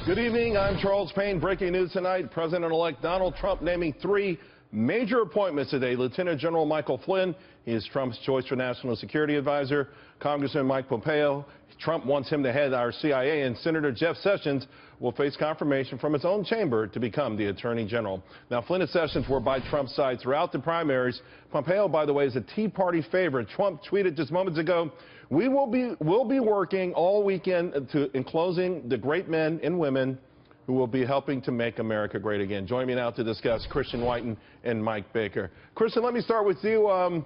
Good evening. I'm Charles Payne. Breaking news tonight. President-elect Donald Trump naming 3 major appointments today. Lieutenant General Michael Flynn, he is Trump's choice for National Security Advisor. Congressman Mike Pompeo, Trump wants him to head our CIA. And Senator Jeff Sessions will face confirmation from his own chamber to become the Attorney General. Now, Flynn and Sessions were by Trump's side throughout the primaries. Pompeo, by the way, is a Tea Party favorite. Trump tweeted just moments ago, we'll be working all weekend in closing the great men and women who will be helping to make America great again. Join me now to discuss Christian Whiton and Mike Baker. Christian, let me start with you.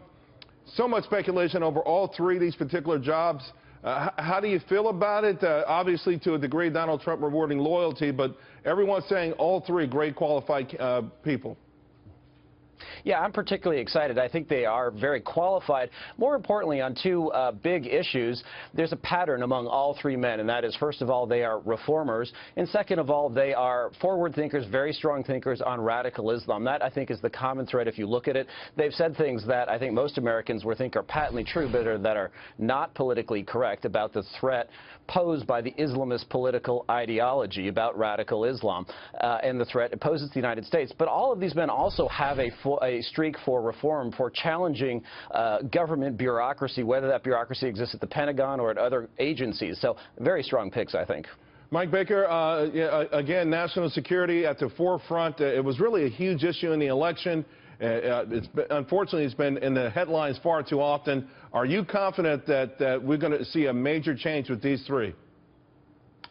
So much speculation over all 3 of these particular jobs. How do you feel about it? Obviously, to a degree, Donald Trump rewarding loyalty, but everyone's saying all 3 great qualified people. Yeah, I'm particularly excited. I think they are very qualified. More importantly, on 2 big issues, there's a pattern among all 3 men, and that is, first of all, they are reformers, and second of all, they are forward thinkers, very strong thinkers on radical Islam. That, I think, is the common thread if you look at it. They've said things that I think most Americans would think are patently true, but that are not politically correct about the threat posed by the Islamist political ideology about radical Islam and the threat it poses to the United States. But all of these men also have a streak for reform, for challenging government bureaucracy, whether that bureaucracy exists at the Pentagon or at other agencies. So very strong picks, I think. Mike Baker, again, national security at the forefront. It was really a huge issue in the election. Unfortunately, it's been in the headlines far too often. Are you confident that we're going to see a major change with these 3?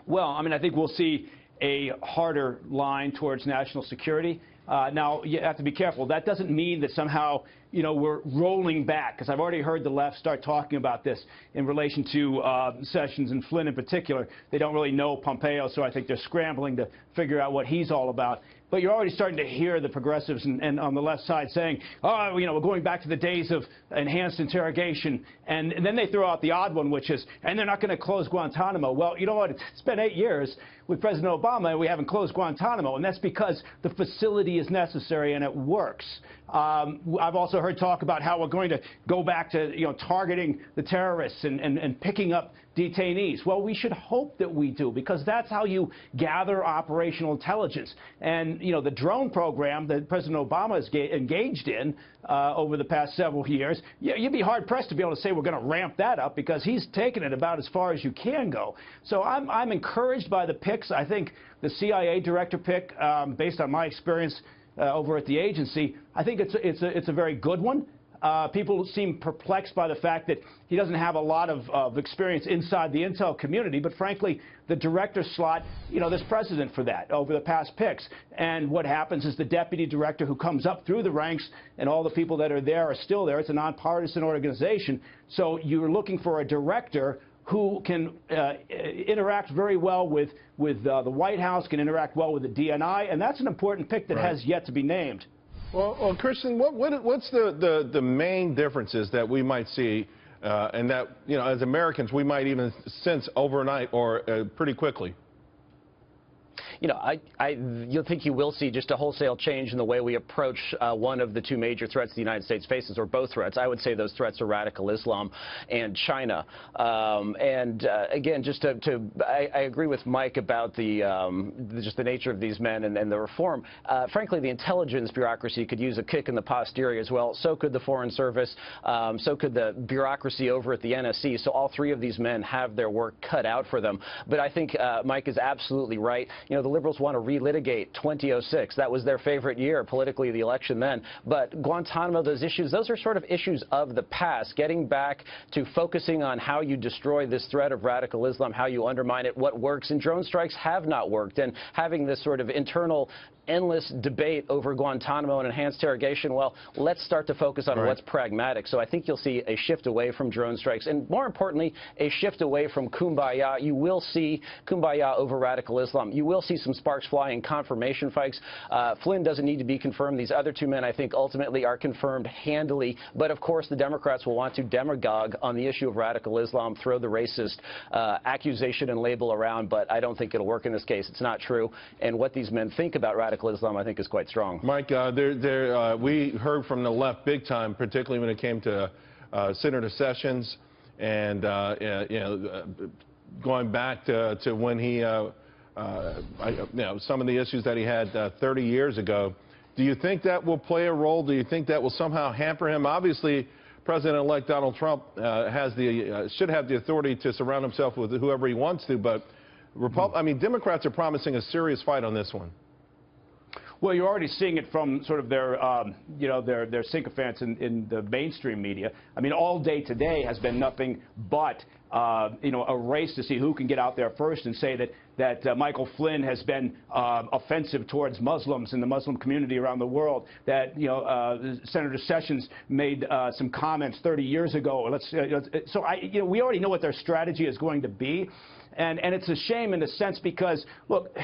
Well, I mean, I think we'll see a harder line towards national security. Now, you have to be careful. That doesn't mean that somehow, you know, we're rolling back, because I've already heard the left start talking about this in relation to Sessions and Flynn in particular. They don't really know Pompeo, so I think they're scrambling to figure out what he's all about. But you're already starting to hear the progressives and on the left side saying, oh, you know, we're going back to the days of enhanced interrogation. And then they throw out the odd one, which is, and they're not going to close Guantanamo. Well, you know what? It's been 8 years with President Obama, and we haven't closed Guantanamo. And that's because the facility is necessary and it works. I've also heard talk about how we're going to go back to, you know, targeting the terrorists and picking up detainees. Well, we should hope that we do, because that's how you gather operational intelligence. And, you know, the drone program that President Obama has engaged in over the past several years, you'd be hard-pressed to be able to say we're going to ramp that up, because he's taken it about as far as you can go. So I'm encouraged by the picks. I think the CIA director pick, based on my experience over at the agency, I think it's a very good one. People seem perplexed by the fact that he doesn't have a lot of experience inside the intel community, but frankly, the director slot, you know, there's precedent for that over the past picks. And what happens is the deputy director who comes up through the ranks, and all the people that are there are still there. It's a nonpartisan organization. So you're looking for a director who can interact very well with the White House, can interact well with the DNI, and that's an important pick that has yet to be named. Well, Christian, what's the main differences that we might see, and that, you know, as Americans we might even sense overnight or pretty quickly? You know, you'll think you will see just a wholesale change in the way we approach one of the 2 major threats the United States faces, or both threats. I would say those threats are radical Islam and China. Again, just I agree with Mike about just the nature of these men and the reform. Frankly, the intelligence bureaucracy could use a kick in the posterior as well. So could the Foreign Service. So could the bureaucracy over at the NSC. So all 3 of these men have their work cut out for them. But I think Mike is absolutely right. You know, the liberals want to relitigate 2006. That was their favorite year politically, the election then. But Guantanamo, those issues, those are sort of issues of the past. Getting back to focusing on how you destroy this threat of radical Islam, how you undermine it, what works. And drone strikes have not worked. And having this sort of internal endless debate over Guantanamo and enhanced interrogation, well, let's start to focus on what's pragmatic. So I think you'll see a shift away from drone strikes, and more importantly, a shift away from kumbaya. You will see kumbaya over radical Islam. You will see some sparks fly in confirmation fights. Flynn doesn't need to be confirmed. These other 2 men, I think, ultimately are confirmed handily. But, of course, the Democrats will want to demagogue on the issue of radical Islam, throw the racist accusation and label around, but I don't think it'll work in this case. It's not true. And what these men think about radical Islam, I think, is quite strong. Mike, we heard from the left big time, particularly when it came to Senator Sessions, and you know, going back to when he some of the issues that he had 30 years ago. Do you think that will play a role? Do you think that will somehow hamper him? Obviously, President-elect Donald Trump should have the authority to surround himself with whoever he wants to, but Democrats are promising a serious fight on this one. Well, you're already seeing it from sort of their sycophants in the mainstream media. I mean, all day today has been nothing but, a race to see who can get out there first and say that Michael Flynn has been offensive towards Muslims in the Muslim community around the world, that, Senator Sessions made some comments 30 years ago. We already know what their strategy is going to be. And it's a shame in a sense because, look,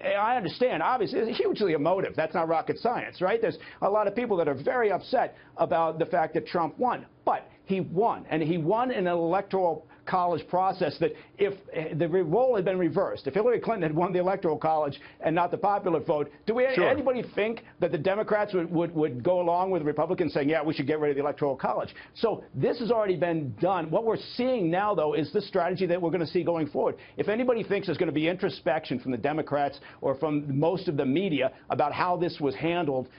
I understand, obviously, it's hugely emotive. That's not rocket science, right? There's a lot of people that are very upset about the fact that Trump won. But he won, and he won in an electoral college process that if the role had been reversed, if Hillary Clinton had won the electoral college and not the popular vote, anybody think that the Democrats would go along with Republicans saying, yeah, we should get rid of the electoral college? So this has already been done. What we're seeing now, though, is the strategy that we're going to see going forward. If anybody thinks there's going to be introspection from the Democrats or from most of the media about how this was handled,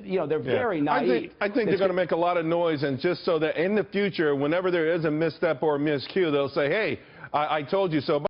they're very naive. I think they're going to make a lot of noise, and just so that in the future, whenever there is a misstep or a miscue, they'll say, hey, I told you so.